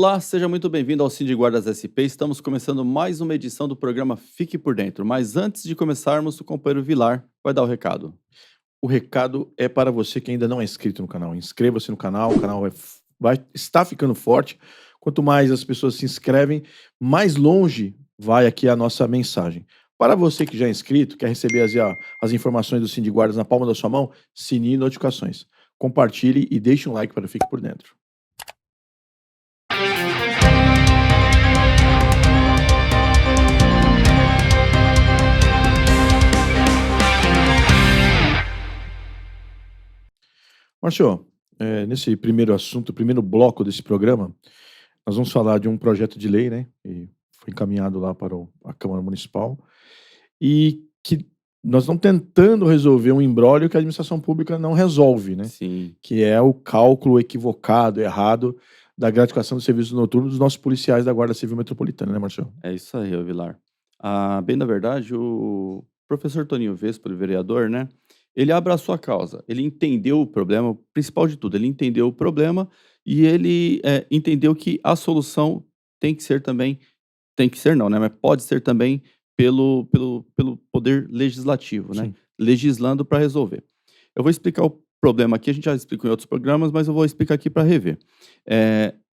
Olá, seja muito bem-vindo ao Cindy Guardas SP. Estamos começando mais uma edição do programa Fique por Dentro. Mas antes de começarmos, o companheiro Vilar vai dar o recado. O recado é para você que ainda não é inscrito no canal. Inscreva-se no canal, o canal está ficando forte. Quanto mais as pessoas se inscrevem, mais longe vai aqui a nossa mensagem. Para você que já é inscrito, quer receber as informações do Cindy Guardas na palma da sua mão, sininho e notificações. Compartilhe e deixe um like para o Fique por Dentro. Márcio, nesse primeiro assunto, primeiro bloco desse programa, nós vamos falar de um projeto de lei, né? E foi encaminhado lá para a Câmara Municipal e que nós estamos tentando resolver um imbróglio que a administração pública não resolve, né? Sim. Que é o cálculo equivocado, errado, da gratificação do serviço noturno dos nossos policiais da Guarda Civil Metropolitana, né, Márcio? É isso aí, ô Vilar. Bem na verdade, o professor Toninho Vespo, vereador, né? Ele abraçou a causa, ele entendeu o problema, o principal de tudo, ele entendeu o problema e ele entendeu que a solução tem que ser também, tem que ser não, né? Mas pode ser também pelo poder legislativo, né? Sim. Legislando para resolver. Eu vou explicar o problema aqui, a gente já explicou em outros programas, mas eu vou explicar aqui para rever.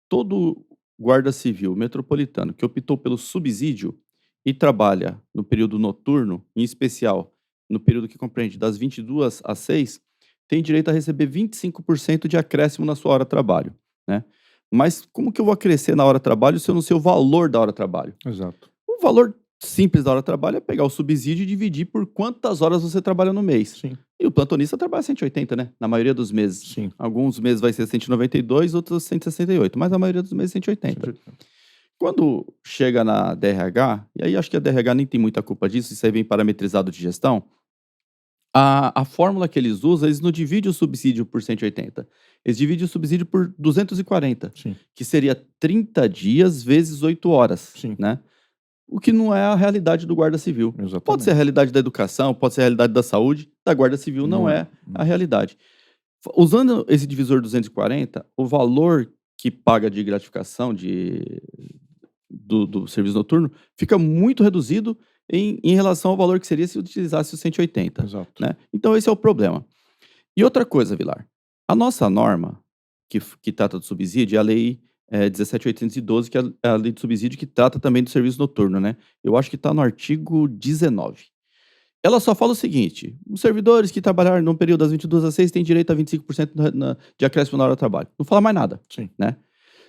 Todo guarda civil metropolitano que optou pelo subsídio e trabalha no período noturno, em especial no período que compreende das 22 às 6, tem direito a receber 25% de acréscimo na sua hora de trabalho, né? Mas como que eu vou acrescer na hora de trabalho se eu não sei o valor da hora de trabalho? Exato. O valor simples da hora de trabalho é pegar o subsídio e dividir por quantas horas você trabalha no mês. Sim, E o plantonista trabalha 180, né? Na maioria dos meses. sim. Alguns meses vai ser 192, outros 168, mas a maioria dos meses 180. Quando chega na DRH, e aí acho que a DRH nem tem muita culpa disso, isso aí vem parametrizado de gestão, a fórmula que eles usam, eles não dividem o subsídio por 180, eles dividem o subsídio por 240, Sim, que seria 30 dias vezes 8 horas, sim. né? O que não é a realidade do guarda civil. Exatamente. Pode ser a realidade da educação, pode ser a realidade da saúde, da guarda civil não é Não. a realidade. Usando esse divisor 240, o valor que paga de gratificação do serviço noturno fica muito reduzido em relação ao valor que seria se utilizasse o 180. Exato. Né? Então esse é o problema. E outra coisa, Vilar, a nossa norma que trata do subsídio é a lei 17.812, que é a lei do subsídio que trata também do serviço noturno, né? Eu acho que está no artigo 19. Ela só fala o seguinte: os servidores que trabalharem no período das 22 às 6 têm direito a 25% de acréscimo na hora de trabalho. Não fala mais nada. Sim. Né?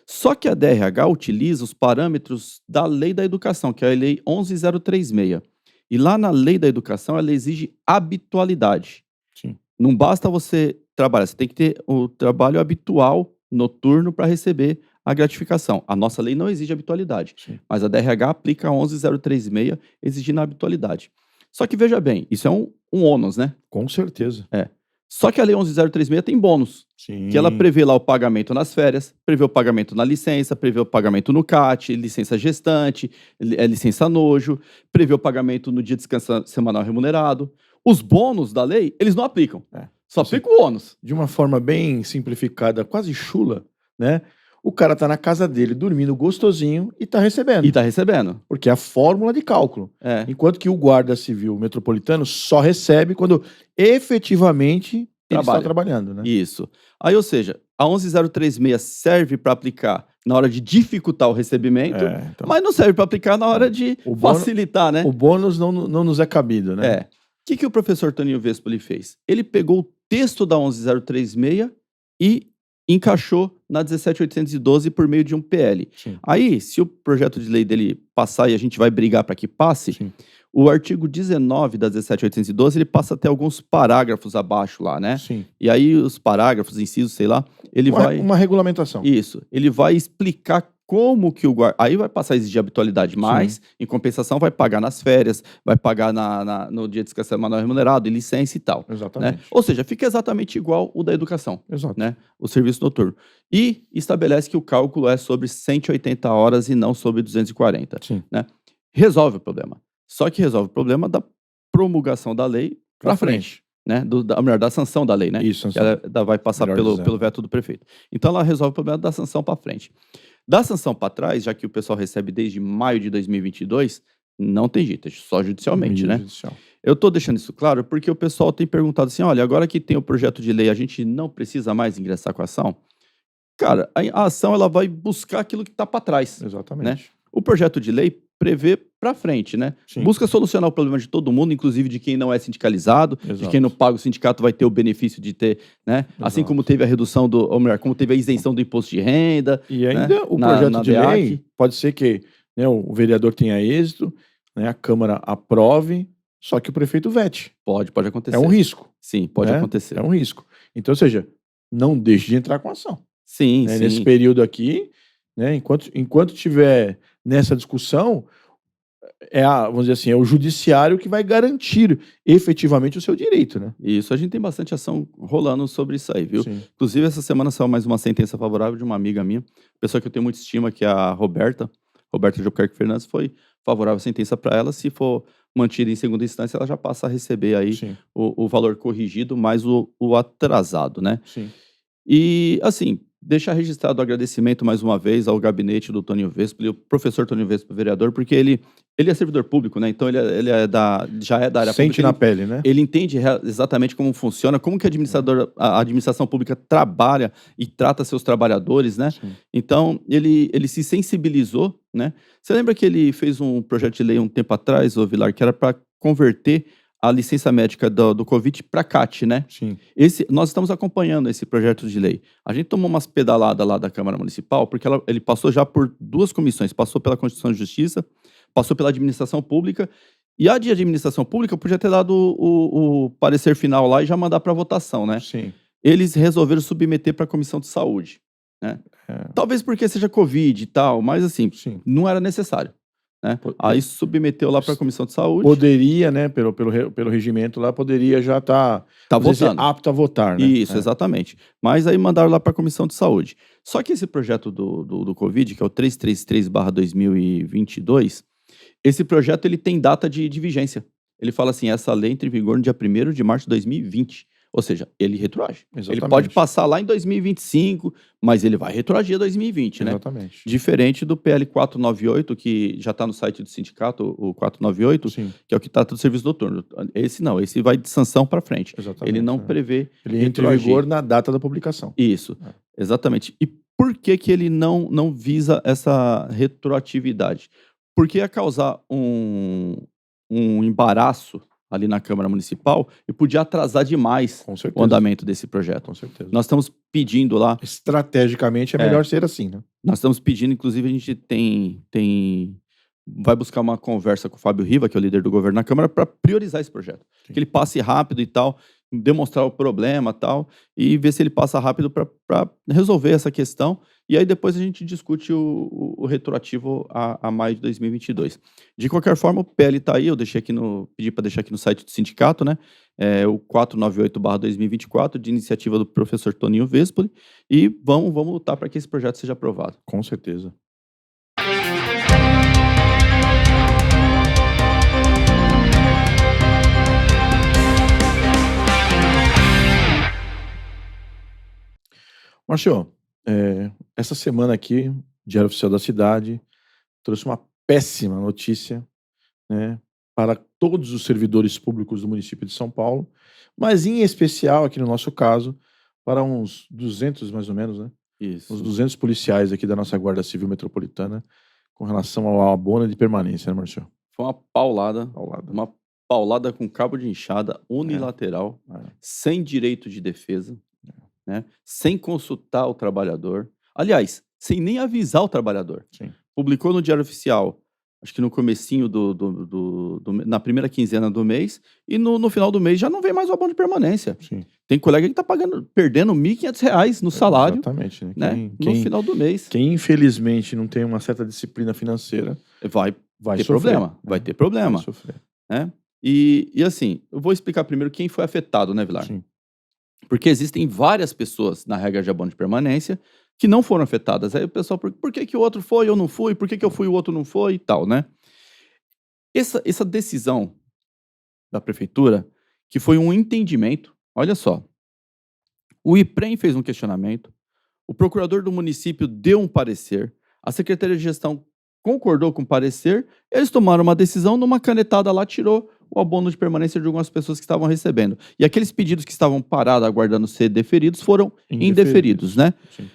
Só que a DRH utiliza os parâmetros da Lei da Educação, que é a Lei 11.036. E lá na Lei da Educação, ela exige habitualidade. Sim. Não basta você trabalhar, você tem que ter o trabalho habitual, noturno, para receber a gratificação. A nossa lei não exige habitualidade, Sim. mas a DRH aplica a 11.036, exigindo a habitualidade. Só que veja bem, isso é um ônus, né? Com certeza. Só que a lei 11.036 tem bônus. Sim. Que ela prevê lá o pagamento nas férias, prevê o pagamento na licença, prevê o pagamento no CAT, licença gestante, licença nojo, prevê o pagamento no dia de descanso semanal remunerado. Os bônus da lei, eles não aplicam. Só aplica o ônus. De uma forma bem simplificada, quase chula, né? O cara tá na casa dele, dormindo gostosinho e tá recebendo. E tá recebendo. Porque é a fórmula de cálculo. Enquanto que o guarda civil metropolitano só recebe quando efetivamente ele está trabalhando, né? Isso. Aí, ou seja, a 11.036 serve para aplicar na hora de dificultar o recebimento, Então, mas não serve para aplicar na hora de facilitar, né? O bônus não nos é cabido, né? O que o professor Toninho Vespo fez? Ele pegou o texto da 11.036 e encaixou na 17.812 por meio de um PL. Sim. Aí, se o projeto de lei dele passar e a gente vai brigar para que passe, Sim. o artigo 19 da 17.812, ele passa até alguns parágrafos abaixo lá, né? Sim. E aí os parágrafos, incisos, sei lá, ele vai... Uma regulamentação. Isso. Ele vai explicar como que o guarda... Aí vai passar a exigir habitualidade, mas, em compensação, vai pagar nas férias, vai pagar no dia de descanso semanal remunerado, e licença e tal. Exatamente. Né? Ou seja, fica exatamente igual o da educação. Exato. Né? O serviço noturno. E estabelece que o cálculo é sobre 180 horas e não sobre 240. Sim. Né? Resolve o problema. Só que resolve o problema da promulgação da lei para frente. Né? Melhor, da sanção da lei, né? Isso, ela vai passar pelo veto do prefeito. Então ela resolve o problema da sanção para frente. Da sanção para trás, já que o pessoal recebe desde maio de 2022, não tem jeito, é só judicialmente, Medida né? judicial. Eu estou deixando isso claro porque o pessoal tem perguntado assim, olha, agora que tem o projeto de lei, a gente não precisa mais ingressar com a ação? Cara, a ação ela vai buscar aquilo que está para trás, né? Exatamente. O projeto de lei prevê para frente, né? Sim. Busca solucionar o problema de todo mundo, inclusive de quem não é sindicalizado, de Exato. quem não paga o sindicato vai ter o benefício de ter, né? Assim Exato. como teve a redução do, ou melhor, como teve a isenção do imposto de renda. E ainda né? o Na projeto de DEAC. lei, pode ser que, né, o vereador tenha êxito, né, a Câmara aprove, só que o prefeito vete. Pode acontecer. É um risco. Sim, pode né? acontecer. É um risco. Então, ou seja, não deixe de entrar com ação. Sim, né? sim. Nesse período aqui, né, enquanto tiver nessa discussão, vamos dizer assim, é o judiciário que vai garantir efetivamente o seu direito, né? Isso, a gente tem bastante ação rolando sobre isso aí, viu? Sim. Inclusive, essa semana saiu mais uma sentença favorável de uma amiga minha, pessoa que eu tenho muita estima, que é a Roberta de Albuquerque Fernandes, foi favorável a sentença para ela. Se for mantida em segunda instância, ela já passa a receber aí Sim. o valor corrigido mais o atrasado, né? Sim. E, assim, deixar registrado o agradecimento mais uma vez ao gabinete do Toninho Vespoli, o professor Toninho Vespoli, vereador, porque ele é servidor público, né? Então ele já é da área Sente pública. na pele, né? Ele entende exatamente como funciona, como que a administração pública trabalha e trata seus trabalhadores, né? Sim. Então, ele se sensibilizou, né? Você lembra que ele fez um projeto de lei um tempo atrás, ô Vilar, que era para converter a licença médica do Covid para CAT, né? Sim. Nós estamos acompanhando esse projeto de lei. A gente tomou umas pedaladas lá da Câmara Municipal, porque ele passou já por 2 comissões, passou pela Constituição e Justiça, passou pela Administração Pública, e a de Administração Pública podia ter dado o parecer final lá e já mandar para votação, né? Sim. Eles resolveram submeter para a Comissão de Saúde, né? Talvez porque seja Covid e tal, mas assim, Sim. não era necessário. Né? Aí submeteu lá para a Comissão de Saúde. Poderia, né, pelo regimento lá, poderia já estar votando. apto a votar, né? Isso, exatamente. Mas aí mandaram lá para a Comissão de Saúde. Só que esse projeto do Covid, que é o 333/2022, esse projeto ele tem data de vigência. Ele fala assim, essa lei entra em vigor no dia 1º de março de 2020. Ou seja, ele retroage. Exatamente. Ele pode passar lá em 2025, mas ele vai retroagir a 2020, né? Exatamente. Diferente do PL 498, que já está no site do sindicato, o 498, Sim. que é o que trata do serviço noturno. Esse não, esse vai de sanção para frente. Exatamente. Ele não prevê Ele entra em vigor na data da publicação. Isso, exatamente. E por que ele não visa essa retroatividade? Porque ia causar um embaraço ali na Câmara Municipal e podia atrasar demais o andamento desse projeto. Com certeza. Nós estamos pedindo lá... Estrategicamente é melhor ser assim, né? Nós estamos pedindo, inclusive a gente vai buscar uma conversa com o Fábio Riva, que é o líder do governo na Câmara, para priorizar esse projeto. Sim. Que ele passe rápido e tal, demonstrar o problema e tal, e ver se ele passa rápido para resolver essa questão. E aí depois a gente discute o retroativo a maio de 2022. De qualquer forma, o PL está aí, eu pedi para deixar aqui no site do sindicato, né? É o 498/2024, de iniciativa do professor Toninho Vespoli, e vamos lutar para que esse projeto seja aprovado. Com certeza. Márcio, essa semana aqui, Diário Oficial da Cidade trouxe uma péssima notícia, né, para todos os servidores públicos do município de São Paulo, mas em especial, aqui no nosso caso, para uns 200 mais ou menos, né? Isso. Uns 200 policiais aqui da nossa Guarda Civil Metropolitana com relação ao abono de permanência, né, Márcio? Foi uma paulada com cabo de enxada unilateral, sem direito de defesa, né? Sem consultar o trabalhador. Aliás, sem nem avisar o trabalhador. Sim. Publicou no Diário Oficial, acho que no comecinho na primeira quinzena do mês, e no final do mês já não vem mais o abono de permanência. Sim. Tem colega que está perdendo R$ 1.500 no salário. Exatamente, né? No final do mês. Quem infelizmente não tem uma certa disciplina financeira vai ter sofrer, problema. né? Vai ter problema. Vai sofrer. Né? E assim, eu vou explicar primeiro quem foi afetado, né, Vilar? Sim. Porque existem várias pessoas na regra de abono de permanência que não foram afetadas. Aí o pessoal, por que o outro foi e eu não fui? Por que eu fui e o outro não foi e tal, né? Essa decisão da prefeitura, que foi um entendimento, olha só, o IPREM fez um questionamento, o procurador do município deu um parecer, A Secretaria de Gestão concordou com o parecer, eles tomaram uma decisão, numa canetada lá, tirou o abono de permanência de algumas pessoas que estavam recebendo. E aqueles pedidos que estavam parados, aguardando ser deferidos, foram indeferidos, né? Sim.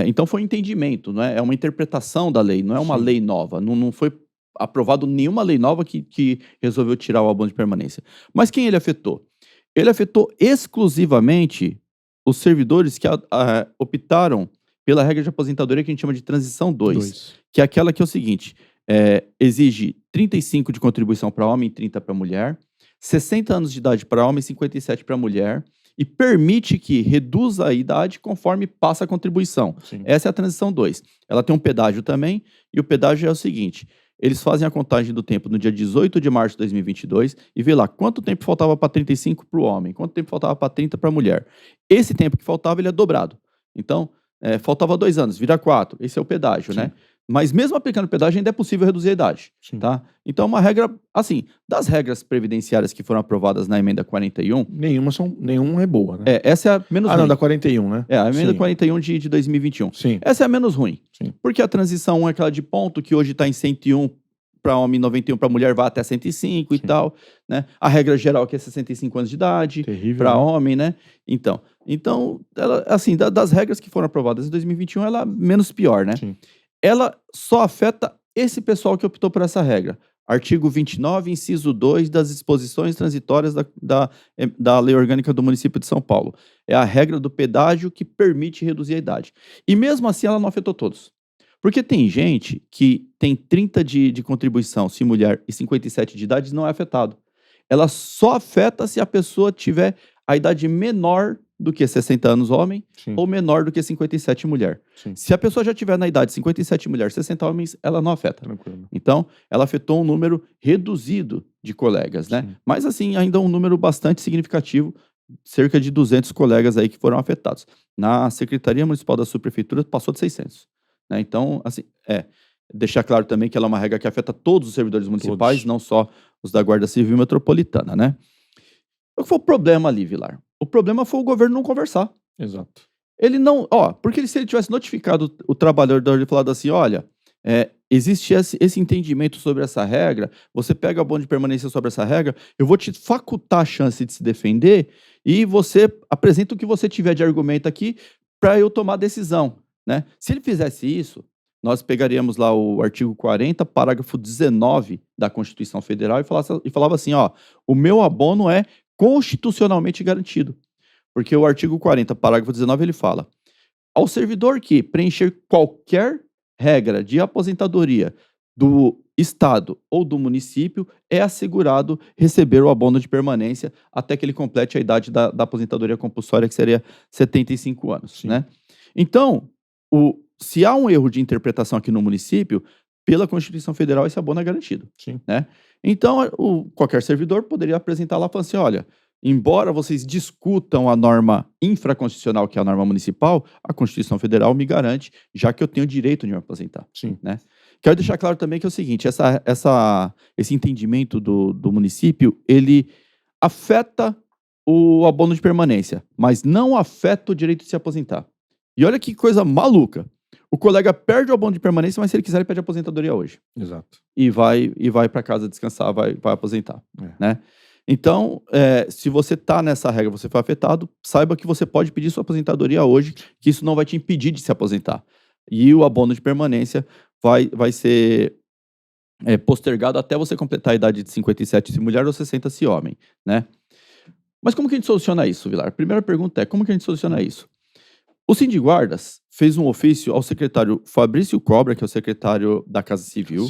Então foi um entendimento, né? É uma interpretação da lei, não é uma Sim. lei nova. Não foi aprovado nenhuma lei nova que resolveu tirar o abono de permanência. Mas quem ele afetou? Ele afetou exclusivamente os servidores que optaram pela regra de aposentadoria que a gente chama de transição 2, que é aquela que é o seguinte, exige 35 de contribuição para homem e 30 para mulher, 60 anos de idade para homem e 57 para mulher, e permite que reduza a idade conforme passa a contribuição. Sim. Essa é a transição 2. Ela tem um pedágio também, e o pedágio é o seguinte, eles fazem a contagem do tempo no dia 18 de março de 2022 e vê lá quanto tempo faltava para 35 para o homem, quanto tempo faltava para 30 para a mulher. Esse tempo que faltava, ele é dobrado. Então, faltava 2 anos, vira 4. Esse é o pedágio, Sim. né? Mas mesmo aplicando pedágio, ainda é possível reduzir a idade, Sim. tá? Então, uma regra, assim, das regras previdenciárias que foram aprovadas na emenda 41... Nenhuma é boa, né? Essa é a menos ruim. Não, da 41, né? A emenda Sim. 41 de 2021. Sim. Essa é a menos ruim. Sim. Porque a transição 1 é aquela de ponto, que hoje está em 101 para homem, 91 para mulher, vai até 105 e tal, né? A regra geral que é 65 anos de idade para homem, né? Então ela, assim, das regras que foram aprovadas em 2021, ela é menos pior, né? Sim. Ela só afeta esse pessoal que optou por essa regra. Artigo 29, inciso 2 das disposições transitórias da Lei Orgânica do Município de São Paulo. É a regra do pedágio que permite reduzir a idade. E mesmo assim ela não afetou todos. Porque tem gente que tem 30 de contribuição, se mulher, e 57 de idade, não é afetado. Ela só afeta se a pessoa tiver a idade menor do que 60 anos homem, Sim. ou menor do que 57 mulher. Sim. Se a pessoa já tiver na idade 57 mulher, 60 homens, ela não afeta. Tranquilo. Então, ela afetou um número reduzido de colegas, né? Sim. Mas assim, ainda um número bastante significativo, cerca de 200 colegas aí que foram afetados. Na Secretaria Municipal da Subprefeitura passou de 600. Né? Então, assim, deixar claro também que ela é uma regra que afeta todos os servidores municipais, não só os da Guarda Civil Metropolitana, né? Qual foi o problema ali, Vilar? O problema foi o governo não conversar. Exato. Ele não, porque se ele tivesse notificado o trabalhador e falado assim, olha, existe esse entendimento sobre essa regra, você pega abono de permanência sobre essa regra, eu vou te facultar a chance de se defender e você apresenta o que você tiver de argumento aqui para eu tomar decisão, né? Se ele fizesse isso, nós pegaríamos lá o artigo 40, parágrafo 19 da Constituição Federal e falava assim, o meu abono é constitucionalmente garantido. Porque o artigo 40, parágrafo 19, ele fala: ao servidor que preencher qualquer regra de aposentadoria do Estado ou do município, é assegurado receber o abono de permanência até que ele complete a idade da aposentadoria compulsória, que seria 75 anos. Sim. Né? Então, se há um erro de interpretação aqui no município, pela Constituição Federal, esse abono é garantido. Sim. Né? Então, qualquer servidor poderia apresentar lá e falar assim, olha, embora vocês discutam a norma infraconstitucional, que é a norma municipal, a Constituição Federal me garante, já que eu tenho o direito de me aposentar. Sim. Né? Quero deixar claro também que é o seguinte, esse entendimento do município, ele afeta o abono de permanência, mas não afeta o direito de se aposentar. E olha que coisa maluca. O colega perde o abono de permanência, mas se ele quiser, ele pede aposentadoria hoje. Exato. E vai para casa descansar, vai aposentar. Né? Então, se você está nessa regra, você foi afetado, saiba que você pode pedir sua aposentadoria hoje, que isso não vai te impedir de se aposentar. E o abono de permanência vai ser postergado até você completar a idade de 57 se mulher ou 60 se homem. Né? Mas como que a gente soluciona isso, Vilar? A primeira pergunta é, como que a gente soluciona isso? O Sindiguardas fez um ofício ao secretário Fabrício Cobra, que é o secretário da Casa Civil,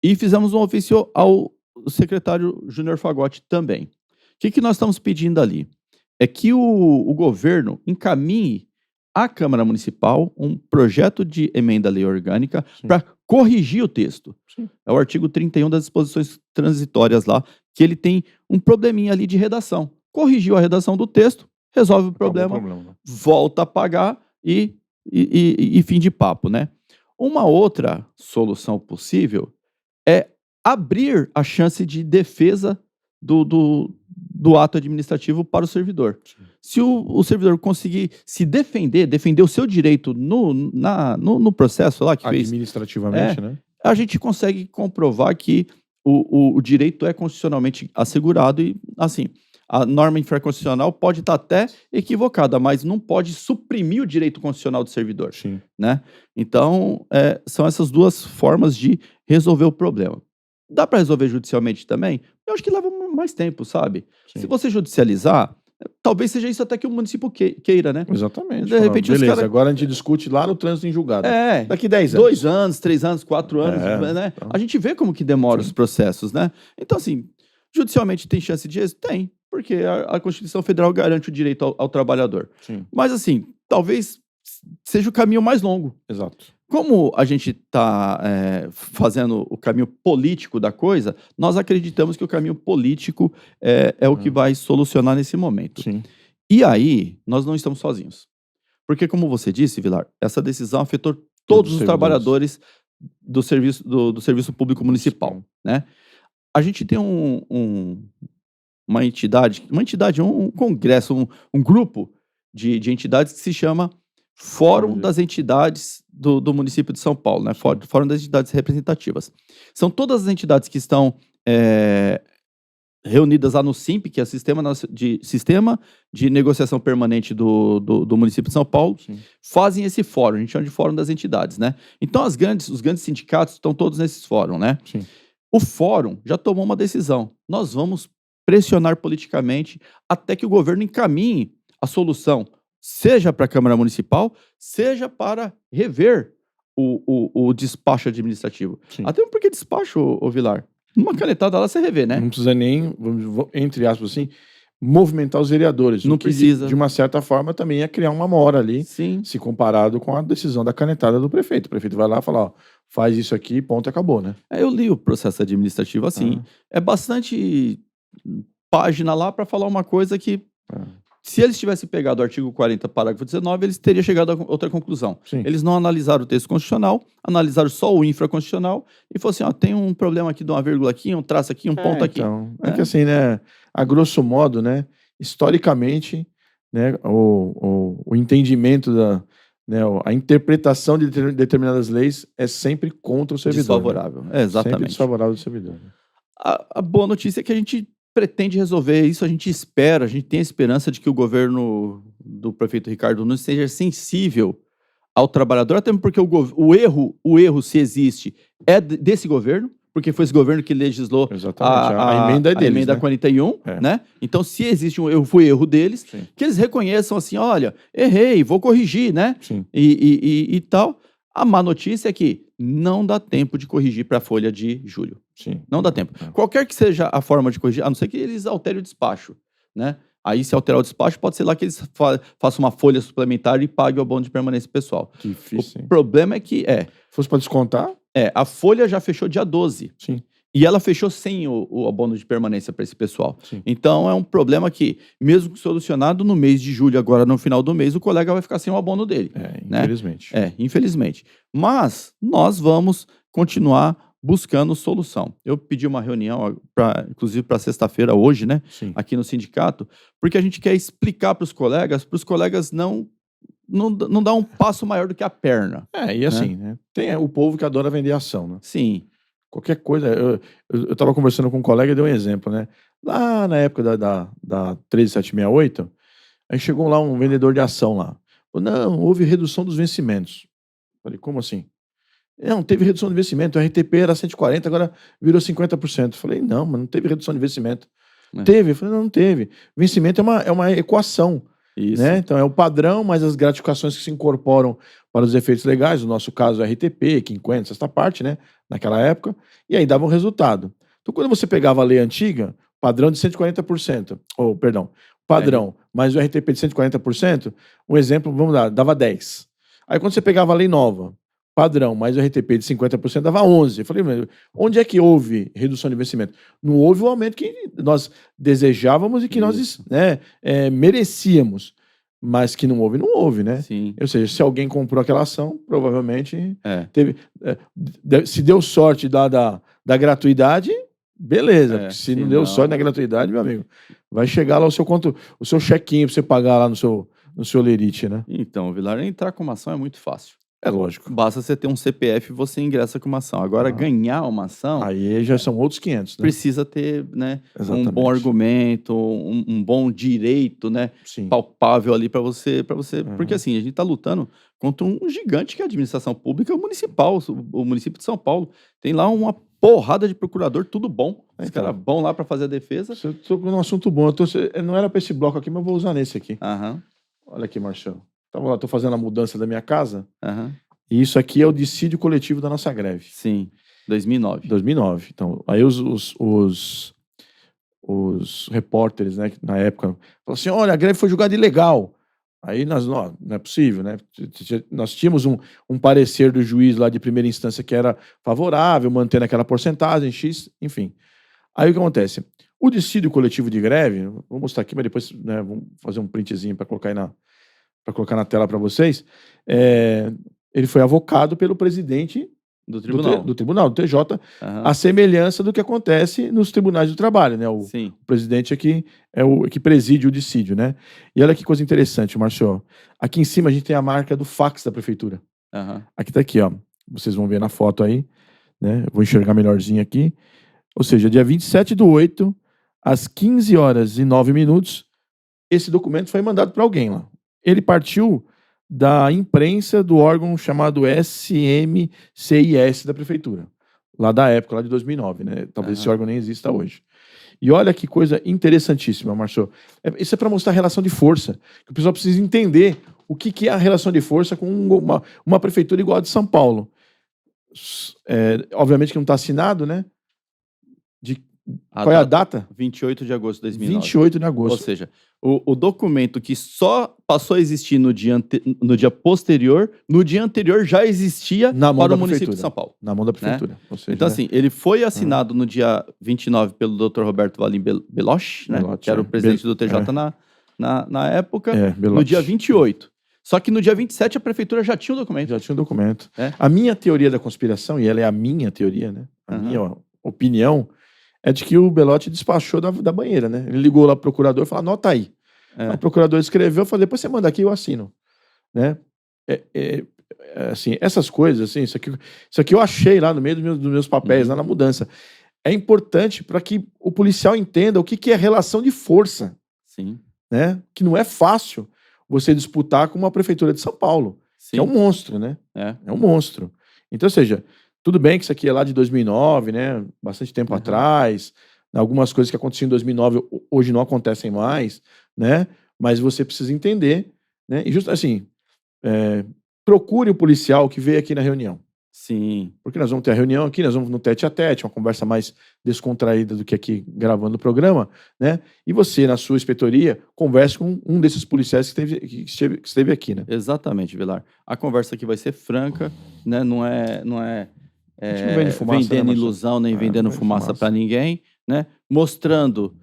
e fizemos um ofício ao secretário Júnior Fagotti também. O que nós estamos pedindo ali? É que o governo encaminhe à Câmara Municipal um projeto de emenda à lei orgânica para corrigir o texto. Sim. É o artigo 31 das disposições transitórias lá, que ele tem um probleminha ali de redação. Corrigiu a redação do texto, resolve o problema, volta a pagar e fim de papo, né? Uma outra solução possível é abrir a chance de defesa do ato administrativo para o servidor. se o servidor conseguir se defender o seu direito no processo lá que fez, administrativamente, né? a gente consegue comprovar que o direito é constitucionalmente assegurado e, assim, a norma infraconstitucional pode estar até equivocada, mas não pode suprimir o direito constitucional do servidor, Sim. né? Então, são essas duas formas de resolver o problema. Dá para resolver judicialmente também? Eu acho que leva mais tempo, sabe? Sim. Se você judicializar, talvez seja isso até que o município queira, né? Exatamente. De repente, os beleza, cara... agora a gente discute lá no trânsito em julgado. Daqui 10 anos. 2 anos, 3 anos, 4 anos, né? Então... A gente vê como que demora os processos, né? Então, assim, judicialmente tem chance de êxito? Tem, porque a Constituição Federal garante o direito ao trabalhador. Sim. Mas, assim, talvez seja o caminho mais longo. Exato. Como a gente está fazendo o caminho político da coisa, nós acreditamos que o caminho político é o que vai solucionar nesse momento. Sim. E aí, nós não estamos sozinhos. Porque, como você disse, Vilar, essa decisão afetou todos os trabalhadores do serviço público municipal, né? A gente tem uma entidade, um congresso, um grupo de entidades que se chama Fórum das Entidades do município de São Paulo, né? Fórum das Entidades Representativas. São todas as entidades que estão reunidas lá no SIMP, que é o Sistema de Negociação Permanente do município de São Paulo, fazem esse fórum, a gente chama de Fórum das Entidades, né? Então, os grandes sindicatos estão todos nesses fóruns, né? Sim. O fórum já tomou uma decisão. Nós vamos pressionar politicamente até que o governo encaminhe a solução, seja para a Câmara Municipal, seja para rever o despacho administrativo. Sim. Até porque despacho, ô Vilar, numa canetada lá você revê, né? Não precisa nem, entre aspas assim, movimentar os vereadores. Não precisa. De uma certa forma também é criar uma mora ali, Sim. se comparado com a decisão da canetada do prefeito. O prefeito vai lá e fala, ó, faz isso aqui, ponto, acabou, né? Eu li o processo administrativo assim, é bastante página lá para falar uma coisa que... Se eles tivessem pegado o artigo 40, parágrafo 19, eles teriam chegado a outra conclusão. Sim. Eles não analisaram o texto constitucional, analisaram só o infraconstitucional e falaram assim, ó, tem um problema aqui de uma vírgula aqui, um traço aqui, um ponto aqui. Então, é que assim, né, a grosso modo, né, historicamente, né, o entendimento a interpretação de determinadas leis é sempre contra o servidor. Desfavorável, né? exatamente. Sempre desfavorável do servidor. Né? A boa notícia é que a gente pretende resolver isso, a gente tem a esperança de que o governo do prefeito Ricardo Nunes seja sensível ao trabalhador, até porque o erro, se existe, é desse governo, porque foi esse governo que legislou a emenda deles, a emenda 41, né? Então, se existe um erro, foi erro deles, Sim. que eles reconheçam assim, olha, errei, vou corrigir, né? Sim. E tal. A má notícia é que não dá tempo de corrigir para a folha de julho. Sim. Não dá tempo. Qualquer que seja a forma de corrigir, a não ser que eles alterem o despacho, né? Aí, se alterar o despacho, pode ser lá que eles façam uma folha suplementar e paguem o abono de permanência pessoal. Difícil, o problema é que fosse para descontar? A folha já fechou dia 12. Sim. E ela fechou sem o abono de permanência para esse pessoal. Sim. Então, é um problema que, mesmo solucionado no mês de julho, agora no final do mês, o colega vai ficar sem o abono dele. Infelizmente. Né? Infelizmente. Mas nós vamos continuar buscando solução. Eu pedi uma reunião, inclusive para sexta-feira, hoje, né? Sim. Aqui no sindicato, porque a gente quer explicar para os colegas não dar um passo maior do que a perna. E assim, né? Tem o povo que adora vender ação, né? Sim. Qualquer coisa, eu tava conversando com um colega e deu um exemplo, né? Lá na época da 13768, aí chegou lá um vendedor de ação lá. Falou, não, houve redução dos vencimentos. Falei, como assim? Não, teve redução de vencimento, o RTP era 140, agora virou 50%. Falei, não, mas não teve redução de vencimento. Teve? Eu falei, não teve. Vencimento é uma equação. Isso. Né? Então é o padrão, mas as gratificações que se incorporam para os efeitos legais, no nosso caso RTP, quinquênio, essa parte, né? Naquela época, e aí dava um resultado. Então quando você pegava a lei antiga, padrão de 140%, padrão, mais o RTP de 140%, um exemplo, vamos lá, dava 10. Aí quando você pegava a lei nova, padrão, mais o RTP de 50%, dava 11. Eu falei, mas onde é que houve redução de investimento? Não houve o aumento que nós desejávamos e que nós merecíamos. Mas que não houve, né? Sim. Ou seja, se alguém comprou aquela ação, provavelmente teve. Se deu sorte da gratuidade, beleza. É, Porque se se não deu sorte não... na gratuidade, meu amigo, vai chegar lá o seu conto, o seu chequinho pra você pagar lá no seu lerite, né? Então, Vilar, entrar com uma ação é muito fácil. É lógico. Basta você ter um CPF e você ingressa com uma ação. Agora, Ah, ganhar uma ação aí já são outros 500, né? precisa ter, né, um bom Exatamente. argumento, um bom direito, né, Sim. palpável ali para você, porque Uhum. assim, a gente está lutando contra um gigante que é a administração pública municipal, o município de São Paulo. Tem lá uma porrada de procurador, tudo bom. Os Então. caras bons lá para fazer a defesa. Você tocou num assunto bom. Não era para esse bloco aqui, mas eu vou usar nesse aqui. Aham, Olha aqui, Marcelo. Tava lá, tô fazendo a mudança da minha casa. aham. E isso aqui é o dissídio coletivo da nossa greve. Sim, 2009. 2009. Então, aí os repórteres, né, na época, falaram assim: olha, a greve foi julgada ilegal. Aí nós, não é possível, né? Nós tínhamos um parecer do juiz lá de primeira instância que era favorável, mantendo aquela porcentagem, X, enfim. Aí o que acontece? O dissídio coletivo de greve, vou mostrar aqui, mas depois, né, vamos fazer um printzinho para colocar na tela para vocês. Ele foi avocado pelo presidente Do tribunal. do tribunal, do TJ, Aham. a semelhança do que acontece nos tribunais do trabalho, né? O Sim. presidente aqui é o que preside o dissídio, né? E olha que coisa interessante, Márcio. Aqui em cima a gente tem a marca do fax da prefeitura. Aham. Aqui tá aqui, ó. Vocês vão ver na foto aí, né? Eu vou enxergar melhorzinho aqui. Ou seja, dia 27/8, às 15h09, esse documento foi mandado para alguém lá. Ele partiu da imprensa do órgão chamado SMCIS da prefeitura, lá da época, lá de 2009, né? Talvez esse órgão nem exista hoje. E olha que coisa interessantíssima, Marcelo. Isso é para mostrar a relação de força, que o pessoal precisa entender o que é a relação de força com uma prefeitura igual a de São Paulo. Obviamente que não está assinado, né? Qual é a data? 28 de agosto de 2009. 28 de agosto. Ou seja, o documento que só passou a existir no dia posterior, no dia anterior já existia Na mão para da o município prefeitura. de São Paulo. Na mão da prefeitura. Ou seja, Então, assim, ele foi assinado no dia 29 pelo Dr. Roberto Valim Belotti, né? Belotti, Que era o presidente do TJ na época, no Belotti. dia 28. Só que no dia 27 a prefeitura já tinha o documento. Já tinha um documento. É. A minha teoria da conspiração, e ela é a minha teoria, né? A minha opinião, é de que o Belotti despachou da banheira, né? Ele ligou lá pro procurador e falou: anota aí. O procurador escreveu, eu falei: depois você manda aqui, eu assino. Né? Assim, essas coisas, assim, isso aqui eu achei lá no meio dos meus papéis, lá na mudança. É importante para que o policial entenda o que é relação de força. Sim. Né? Que não é fácil você disputar com uma prefeitura de São Paulo, Sim. que é um monstro, né? É um monstro. Então, ou seja, tudo bem que isso aqui é lá de 2009, né? Bastante tempo atrás. Algumas coisas que aconteciam em 2009 hoje não acontecem mais, né? Mas você precisa entender, né? E justo assim, procure o policial que veio aqui na reunião. Sim. Porque nós vamos ter a reunião aqui, nós vamos no tete a tete, uma conversa mais descontraída do que aqui gravando o programa, né? E você, na sua inspetoria, converse com um desses policiais que esteve aqui, né? Exatamente, Vilar. A conversa aqui vai ser franca, né? Não é A gente não vende fumaça, vendendo né, ilusão, nem vendendo não vende fumaça para ninguém, né? Mostrando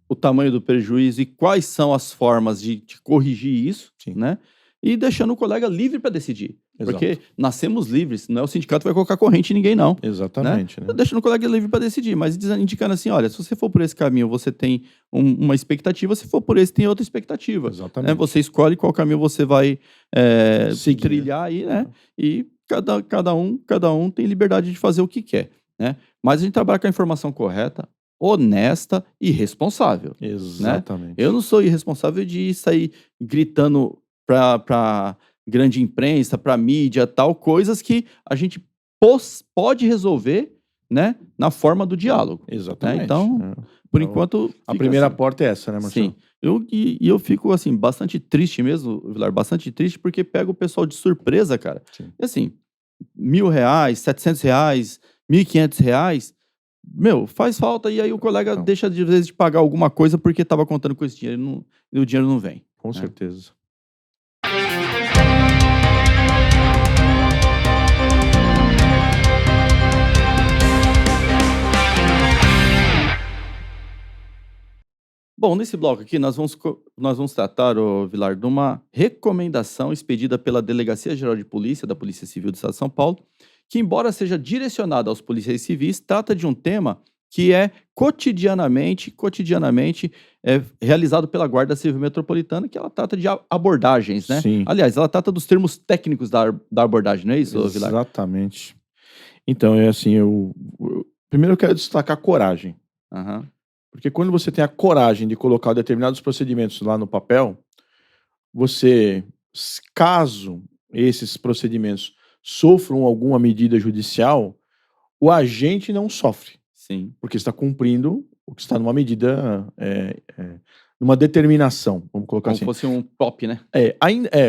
o tamanho do prejuízo e quais são as formas de corrigir isso, Sim. né? E deixando o colega livre para decidir. Exato. Porque nascemos livres, não é o sindicato que vai colocar corrente em ninguém, não. Exatamente. Né? Né? Deixando o colega livre para decidir, mas indicando assim: olha, se você for por esse caminho, você tem uma expectativa, se for por esse, tem outra expectativa. Exatamente. Né? Você escolhe qual caminho você vai seguir, trilhar aí, né? E cada um tem liberdade de fazer o que quer. Né? Mas a gente trabalha com a informação correta, honesta e responsável. Exatamente. Né? Eu não sou irresponsável de sair gritando para grande imprensa, para mídia, tal, coisas que a gente pode resolver, né, na forma do diálogo. Exatamente. Né? Então, por enquanto... A primeira assim. porta é essa, né, Marcelo? Sim. Eu fico, assim, bastante triste mesmo, Vilar, bastante triste, porque pega o pessoal de surpresa, cara. Sim. E assim, R$1.000, R$700, R$1.500, meu, faz falta e aí o colega deixa, de vezes, de pagar alguma coisa porque estava contando com esse dinheiro e o dinheiro não vem. Com certeza. Bom, nesse bloco aqui nós vamos tratar, Vilar, de uma recomendação expedida pela Delegacia Geral de Polícia, da Polícia Civil do Estado de São Paulo, que, embora seja direcionada aos policiais civis, trata de um tema que é cotidianamente realizado pela Guarda Civil Metropolitana, que ela trata de abordagens, né? Sim. Aliás, ela trata dos termos técnicos da abordagem, não é isso, Vilar? Exatamente. Então, é assim, primeiro eu quero destacar a coragem. Aham. Porque quando você tem a coragem de colocar determinados procedimentos lá no papel, você, caso esses procedimentos sofram alguma medida judicial, o agente não sofre, Sim. porque está cumprindo o que está numa medida, numa determinação, vamos colocar Como assim. fosse um POP, né?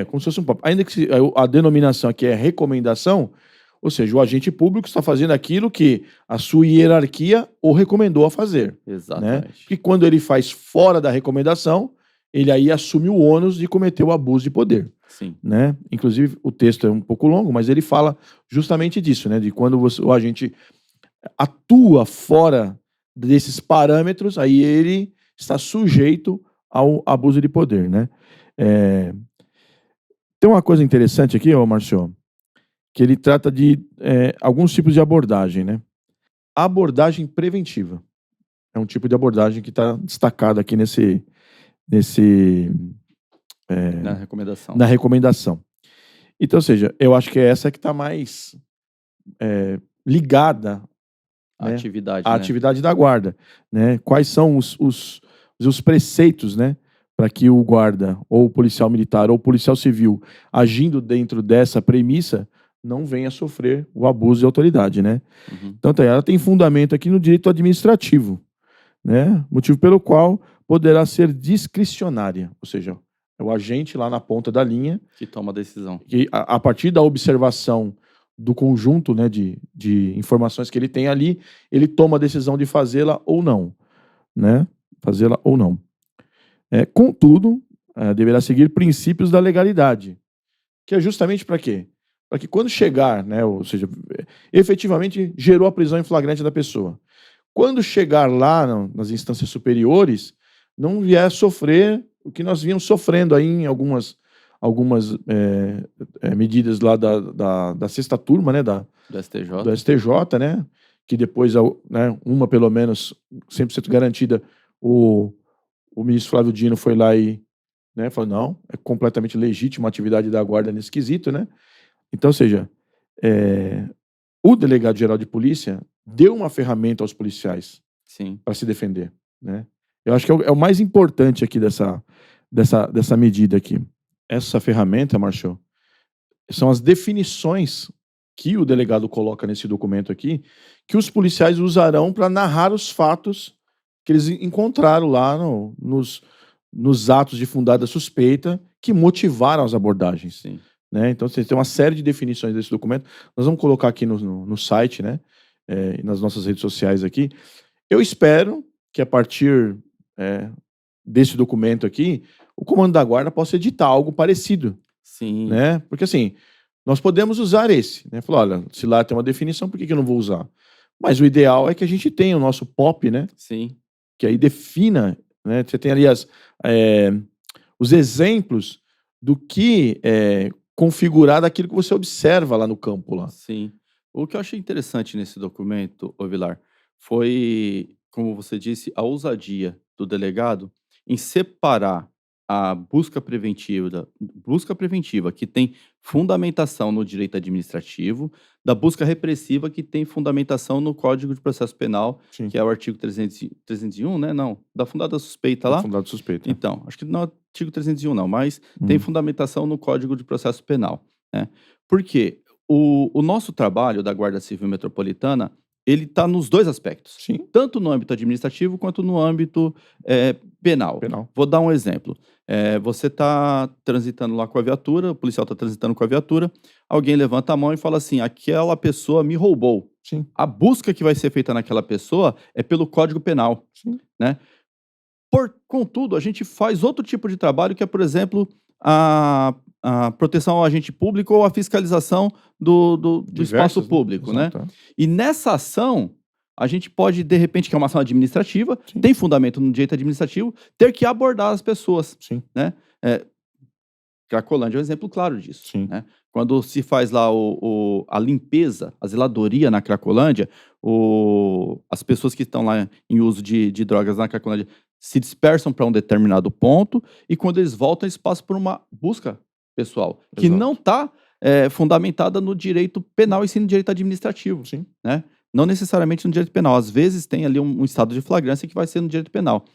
Como se fosse um POP. Ainda que a denominação aqui é recomendação, ou seja, o agente público está fazendo aquilo que a sua hierarquia o recomendou a fazer. Né? Exatamente. Porque quando ele faz fora da recomendação, ele aí assume o ônus de cometer o abuso de poder. Sim. Né? Inclusive, o texto é um pouco longo, mas ele fala justamente disso, né? De quando o agente atua fora desses parâmetros, aí ele está sujeito ao abuso de poder, né? Tem uma coisa interessante aqui, Márcio, que ele trata de alguns tipos de abordagem, né? A abordagem preventiva é um tipo de abordagem que está destacado aqui na recomendação. Então, ou seja, eu acho que é essa que está mais ligada à atividade, à atividade da guarda, né? Quais são os preceitos, né, para que o guarda, ou o policial militar, ou o policial civil, agindo dentro dessa premissa, não venha sofrer o abuso de autoridade, né? Uhum. Então, ela tem fundamento aqui no direito administrativo, né? Motivo pelo qual poderá ser discricionária, ou seja, é o agente lá na ponta da linha que toma a decisão. Que, a partir da observação do conjunto, né, de informações que ele tem ali, ele toma a decisão de fazê-la ou não, né? Fazê-la ou não. Contudo, deverá seguir princípios da legalidade, que é justamente para quê? Para que quando chegar, né, ou seja, efetivamente gerou a prisão em flagrante da pessoa. Quando chegar lá nas instâncias superiores, não vier sofrer o que nós vínhamos sofrendo aí em algumas medidas lá da sexta turma, né, do STJ, né, que depois, né, uma pelo menos 100% garantida, o ministro Flávio Dino foi lá e, né, falou, não, é completamente legítima a atividade da guarda nesse quesito, né. Então, ou seja, o delegado-geral de polícia deu uma ferramenta aos policiais para se defender, né. Eu acho que é o mais importante aqui dessa medida aqui. Essa ferramenta, Márcio, são as definições que o delegado coloca nesse documento aqui, que os policiais usarão para narrar os fatos que eles encontraram lá nos atos de fundada suspeita que motivaram as abordagens. Sim. Né? Então, você tem uma série de definições desse documento. Nós vamos colocar aqui no site, né? Nas nossas redes sociais aqui. Eu espero que a partir desse documento aqui, o comando da guarda possa editar algo parecido. Sim. Né? Porque assim, nós podemos usar esse, né? Falar, olha, se lá tem uma definição, por que eu não vou usar? Mas o ideal é que a gente tenha o nosso POP, né? Sim. Que aí defina, né? Você tem ali os exemplos do que configurar daquilo que você observa lá no campo. Lá. Sim. O que eu achei interessante nesse documento, Vilar, foi, como você disse, a ousadia do delegado em separar a busca preventiva, que tem fundamentação no direito administrativo, da busca repressiva, que tem fundamentação no Código de Processo Penal, Sim. que é o artigo 301, né? Não, da fundada suspeita lá. Da fundada suspeita. Então, acho que não é o artigo 301 não, mas tem fundamentação no Código de Processo Penal, né? Porque o nosso trabalho da Guarda Civil Metropolitana, ele está nos dois aspectos. Sim. Tanto no âmbito administrativo quanto no âmbito penal. Vou dar um exemplo. Você está transitando lá com a viatura, o policial está transitando com a viatura, alguém levanta a mão e fala assim, aquela pessoa me roubou. Sim. A busca que vai ser feita naquela pessoa é pelo Código Penal. Sim. Né? Contudo, a gente faz outro tipo de trabalho que é, por exemplo, a proteção ao agente público ou a fiscalização do espaço público, né? E nessa ação, a gente pode, de repente, que é uma ação administrativa, Sim. tem fundamento no direito administrativo, ter que abordar as pessoas, Sim. né? Cracolândia é um exemplo claro disso, Sim. né? Quando se faz lá a limpeza, a zeladoria na Cracolândia, as pessoas que estão lá em uso de drogas na Cracolândia se dispersam para um determinado ponto e quando eles voltam, eles passam por uma busca pessoal, que Exato. não está fundamentada no direito penal e sim no direito administrativo, Sim. né? Não necessariamente no direito penal. Às vezes tem ali um estado de flagrância que vai ser no direito penal.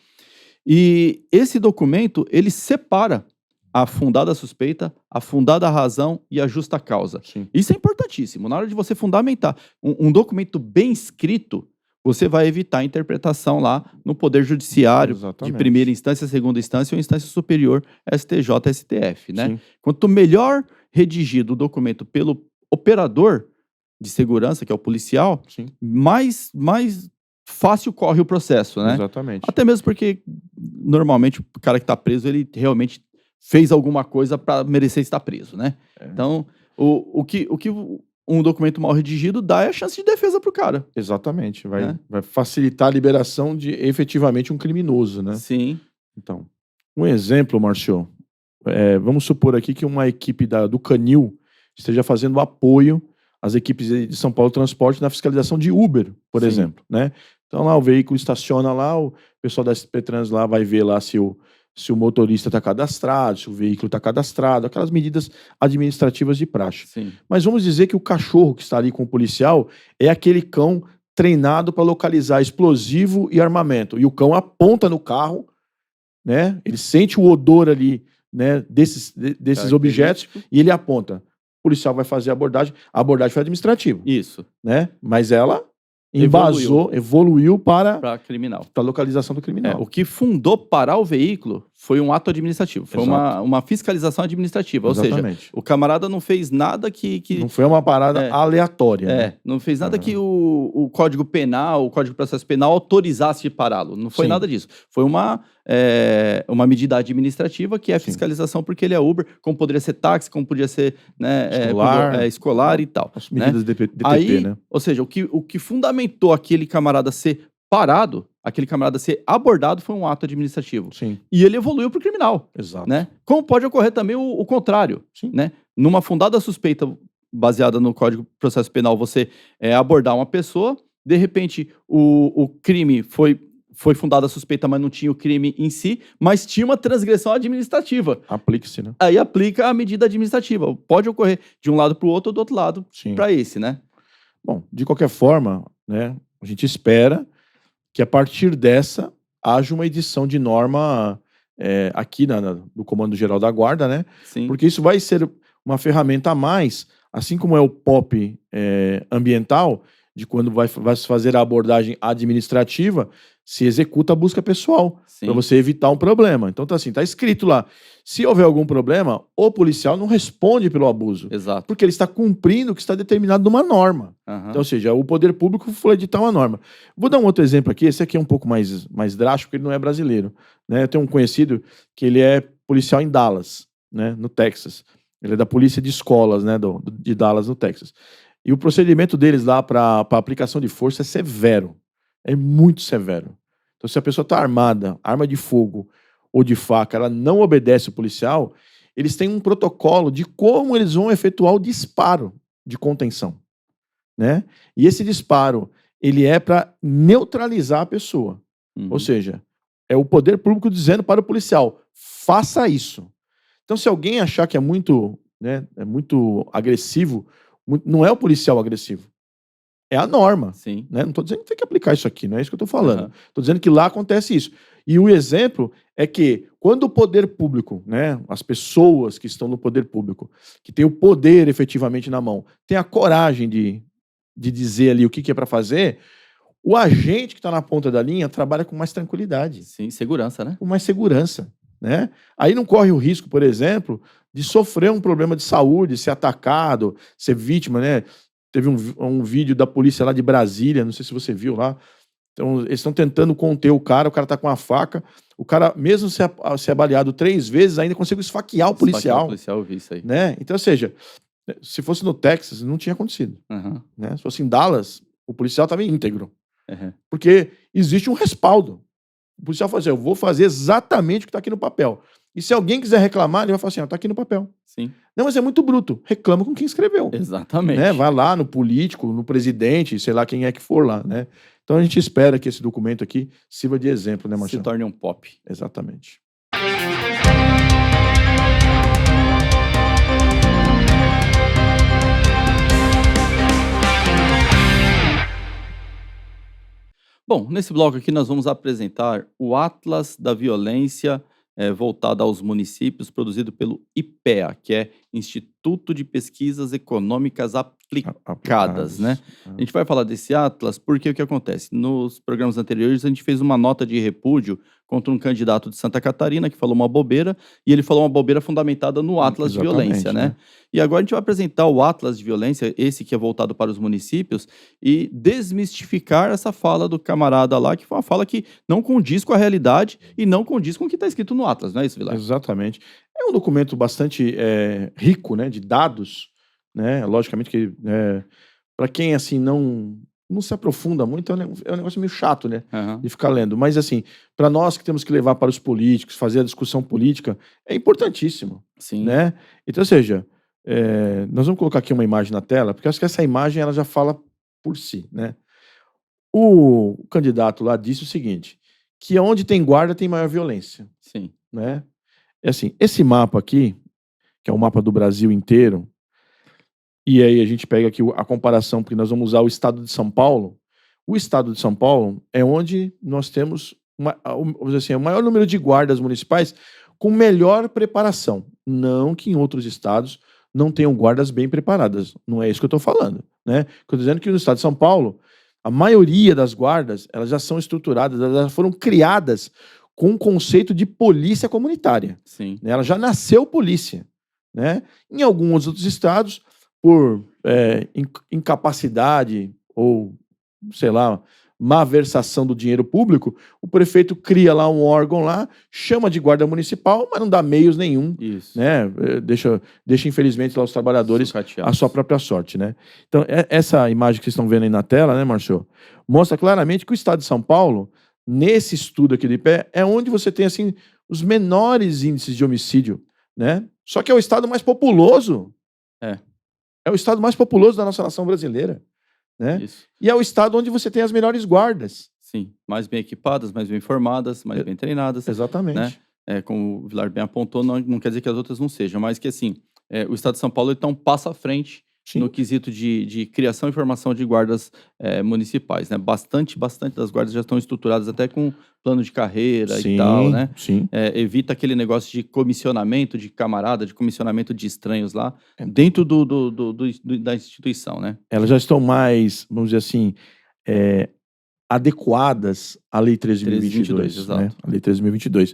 E esse documento, ele separa a fundada suspeita, a fundada razão e a justa causa. Sim. Isso é importantíssimo. Na hora de você fundamentar um documento bem escrito, você vai evitar a interpretação lá no Poder Judiciário, Exatamente. de primeira instância, segunda instância ou instância superior, STJ, STF, né? Sim. Quanto melhor redigido o documento pelo operador de segurança, que é o policial, Sim. mais fácil corre o processo, né? Exatamente. Até mesmo porque, normalmente, o cara que está preso, ele realmente fez alguma coisa para merecer estar preso, né? Então, o que um documento mal redigido dá é a chance de defesa pro cara. Exatamente. Vai facilitar a liberação de efetivamente um criminoso, né? Sim. Então, um exemplo, Márcio, vamos supor aqui que uma equipe do Canil esteja fazendo apoio às equipes de São Paulo Transporte na fiscalização de Uber, por Sim. exemplo, né? Então lá o veículo estaciona lá, o pessoal da SP Trans lá vai ver lá se o motorista está cadastrado, se o veículo está cadastrado, aquelas medidas administrativas de praxe. Sim. Mas vamos dizer que o cachorro que está ali com o policial é aquele cão treinado para localizar explosivo e armamento. E o cão aponta no carro, né? Ele sente o odor ali, né, desses objetos e ele aponta. O policial vai fazer a abordagem foi administrativa. Isso. Né? Mas ela evoluiu para criminal. Para localização do criminal. O que fundou parar o veículo foi um ato administrativo, foi uma fiscalização administrativa. Exatamente. Ou seja, o camarada não fez nada que... Não foi uma parada aleatória. Né? Não fez nada que o Código Penal, o Código de Processo Penal autorizasse de pará-lo. Não foi nada disso. Foi uma medida administrativa que é a fiscalização porque ele é Uber, como poderia ser táxi, como podia ser, né, escolar e tal. As medidas DTP, aí, né? Ou seja, o que fundamentou aquele camarada ser parado, aquele camarada ser abordado foi um ato administrativo. Sim. E ele evoluiu para o criminal. Exato. Né? Como pode ocorrer também o contrário. Sim. Né? Numa fundada suspeita baseada no Código de Processo Penal, você abordar uma pessoa, de repente o crime foi fundada a suspeita, mas não tinha o crime em si, mas tinha uma transgressão administrativa. Aplique-se, né? Aí aplica a medida administrativa. Pode ocorrer de um lado para o outro ou do outro lado para esse, né? Bom, de qualquer forma, né, a gente espera que a partir dessa haja uma edição de norma aqui do Comando Geral da Guarda, né? Sim. Porque isso vai ser uma ferramenta a mais, assim como é o POP ambiental, de quando vai se fazer a abordagem administrativa, se executa a busca pessoal, para você evitar um problema. Então tá escrito lá, se houver algum problema, o policial não responde pelo abuso. Exato. Porque ele está cumprindo o que está determinado numa norma. Uhum. Então, ou seja, o poder público foi editar uma norma. Vou dar um outro exemplo aqui, esse aqui é um pouco mais drástico, porque ele não é brasileiro. Né? Eu tenho um conhecido que ele é policial em Dallas, né, no Texas. Ele é da polícia de escolas, né, de Dallas, no Texas. E o procedimento deles lá para aplicação de força é severo. É muito severo. Então, se a pessoa está armada, arma de fogo ou de faca, ela não obedece o policial, eles têm um protocolo de como eles vão efetuar o disparo de contenção. Né? E esse disparo, ele é para neutralizar a pessoa. Uhum. Ou seja, é o poder público dizendo para o policial, faça isso. Então, se alguém achar que é muito agressivo, não é o policial agressivo. É a norma. Sim. Né? Não estou dizendo que tem que aplicar isso aqui, não é isso que eu estou falando. Estou dizendo que lá acontece isso. E o exemplo é que quando o poder público, né, as pessoas que estão no poder público, que têm o poder efetivamente na mão, têm a coragem de dizer ali o que é para fazer, o agente que está na ponta da linha trabalha com mais tranquilidade. Sim, segurança, né? Com mais segurança. Né? Aí não corre o risco, por exemplo, de sofrer um problema de saúde, ser atacado, ser vítima, né? Teve um vídeo da polícia lá de Brasília, não sei se você viu lá. Então, eles estão tentando conter o cara tá com a faca. O cara, mesmo ser baleado 3 vezes, ainda conseguiu esfaquear o policial. O policial, eu vi isso aí. Né? Então, ou seja, se fosse no Texas, não tinha acontecido. Uhum. Né? Se fosse em Dallas, o policial estava íntegro. Uhum. Porque existe um respaldo. O policial fala assim, eu vou fazer exatamente o que está aqui no papel. E se alguém quiser reclamar, ele vai falar assim, ó, tá aqui no papel. Sim, Não, mas é muito bruto. Reclama com quem escreveu. Né? exatamente. Vai lá no político, no presidente, sei lá quem é que for lá, né? Então a gente espera que esse documento aqui sirva de exemplo, né, Se Marcelo? torne um pop. Exatamente. Bom, nesse bloco aqui nós vamos apresentar o Atlas da Violência voltado aos municípios, produzido pelo IPEA, que é Instituto de Pesquisas Econômicas Aplicadas, né? A gente vai falar desse Atlas porque o que acontece? Nos programas anteriores a gente fez uma nota de repúdio contra um candidato de Santa Catarina que falou uma bobeira, e ele falou uma bobeira fundamentada no Atlas de Violência, né? E agora a gente vai apresentar o Atlas de Violência, esse que é voltado para os municípios, e desmistificar essa fala do camarada lá, que foi uma fala que não condiz com a realidade e não condiz com o que está escrito no Atlas, não é isso, Vilar? Exatamente. É um documento bastante rico, né, de dados, né? Logicamente que para quem assim não se aprofunda muito, é um negócio meio chato, né? Aham. De ficar lendo. Mas assim, para nós que temos que levar para os políticos, fazer a discussão política, é importantíssimo, Sim. né? Então, ou seja, nós vamos colocar aqui uma imagem na tela, porque eu acho que essa imagem ela já fala por si, né? O candidato lá disse o seguinte, que onde tem guarda tem maior violência, Sim. né? É assim, esse mapa aqui, que é o mapa do Brasil inteiro, e aí a gente pega aqui a comparação, porque nós vamos usar o estado de São Paulo. O estado de São Paulo é onde nós temos vamos dizer assim, o maior número de guardas municipais com melhor preparação. Não que em outros estados não tenham guardas bem preparadas. Não é isso que eu estou falando, né? Estou dizendo que no estado de São Paulo, a maioria das guardas, elas já são estruturadas, elas já foram criadas com o conceito de polícia comunitária. Sim. Né? Ela já nasceu polícia, né? Em alguns outros estados, por incapacidade ou, sei lá, má versação do dinheiro público, o prefeito cria lá um órgão lá, chama de guarda municipal, mas não dá meios nenhum, Isso. né? Deixa infelizmente lá os trabalhadores Sucateados. a sua própria sorte, né? Então, essa imagem que vocês estão vendo aí na tela, né, Marcio, mostra claramente que o estado de São Paulo, nesse estudo aqui de pé, é onde você tem, assim, os menores índices de homicídio, né? Só que é o estado mais populoso. É o estado mais populoso da nossa nação brasileira, né? Isso. E é o estado onde você tem as melhores guardas. Sim. Mais bem equipadas, mais bem formadas, mais bem treinadas. Exatamente. Né? Como o Vilar bem apontou, não quer dizer que as outras não sejam, mas que assim, o estado de São Paulo está um passo à frente Sim. no quesito de criação e formação de guardas municipais, né? Bastante das guardas já estão estruturadas até com plano de carreira e tal, né? Sim. Evita aquele negócio de comissionamento de camarada, de comissionamento de estranhos lá, dentro da instituição, né? Elas já estão mais, vamos dizer assim, adequadas à Lei 13.022, né? A Lei 13.022.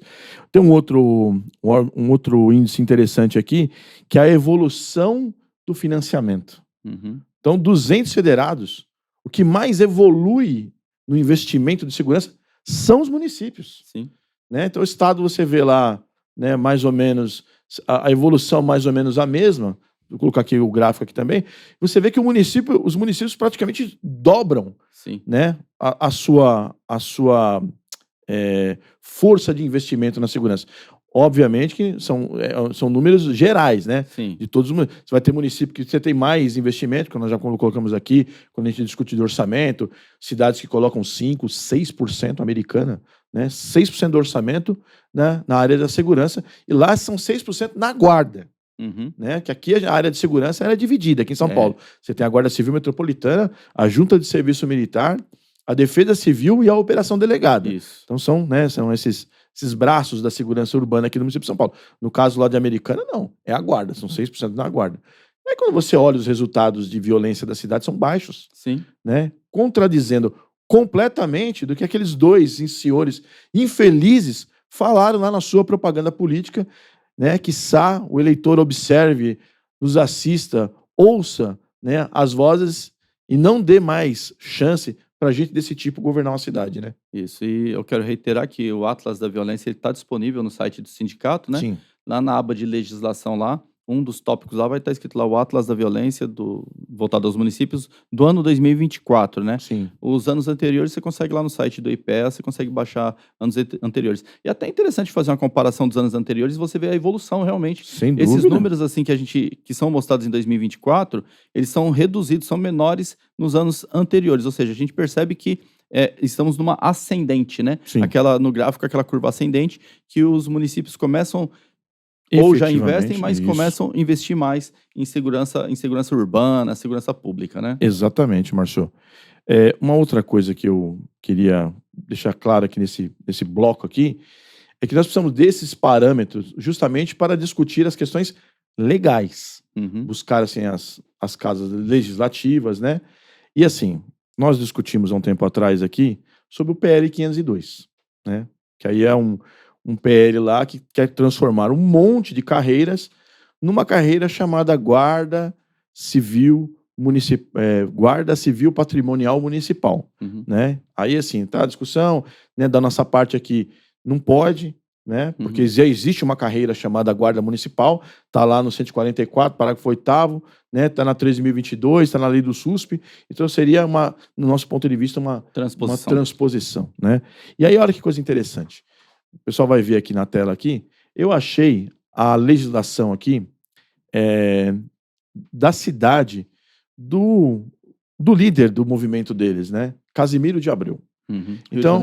Tem um outro índice interessante aqui, que é a evolução do financiamento. Uhum. Então, 200 federados, o que mais evolui no investimento de segurança são os municípios. Sim. Né? Então, o estado você vê lá, né, mais ou menos, a evolução mais ou menos a mesma. Vou colocar aqui o gráfico aqui também. Você vê que os municípios praticamente dobram, sim, né, a sua força de investimento na segurança. Obviamente que são números gerais, né? Sim. De todos os municípios. Você vai ter município que você tem mais investimento, que nós já colocamos aqui, quando a gente discute de orçamento, cidades que colocam 5%, 6% americana, né? 6% do orçamento, né, na área da segurança, e lá são 6% na guarda. Uhum. Né? Que aqui a área de segurança é dividida, aqui em São Paulo. Você tem a Guarda Civil Metropolitana, a Junta de Serviço Militar, a Defesa Civil e a Operação Delegada. Isso. Então são esses braços da segurança urbana aqui no município de São Paulo. No caso lá de Americana, não. É a guarda, são 6% na guarda. Aí quando você olha os resultados de violência da cidade, são baixos. Sim. Né? Contradizendo completamente do que aqueles dois senhores infelizes falaram lá na sua propaganda política, né? Quiçá o eleitor observe, nos assista, ouça, né, as vozes e não dê mais chance para gente desse tipo governar uma cidade, né? Isso, e eu quero reiterar que o Atlas da Violência está disponível no site do sindicato, né? Sim. Lá na aba de legislação lá, um dos tópicos lá vai estar escrito lá o Atlas da Violência voltado aos municípios do ano 2024, né? Sim. Os anos anteriores você consegue lá no site do IPEA, você consegue baixar anos anteriores. E até é interessante fazer uma comparação dos anos anteriores e você ver a evolução realmente. Sem Esses dúvida. números assim que são mostrados em 2024, eles são reduzidos, são menores nos anos anteriores. Ou seja, a gente percebe que estamos numa ascendente, né? Sim. No gráfico, aquela curva ascendente, que os municípios começam ou já investem, mas Isso. começam a investir mais em segurança urbana, segurança pública, né? Exatamente, Márcio. Uma outra coisa que eu queria deixar claro aqui nesse bloco aqui é que nós precisamos desses parâmetros justamente para discutir as questões legais. Uhum. Buscar assim as casas legislativas, né? E assim, nós discutimos há um tempo atrás aqui sobre o PL 502, né? Que aí é um PL lá que quer transformar um monte de carreiras numa carreira chamada Guarda Civil Patrimonial Municipal, Uhum. né? Aí assim, tá a discussão, né, da nossa parte aqui, não pode, né? Porque já existe uma carreira chamada Guarda Municipal, tá lá no 144, parágrafo 8º, né? Tá na 13.022, tá na lei do SUSP, então seria no nosso ponto de vista, uma transposição, né? E aí olha que coisa interessante. O pessoal vai ver aqui na tela aqui, eu achei a legislação aqui da cidade do líder do movimento deles, né? Casimiro de Abreu. Uhum. Então,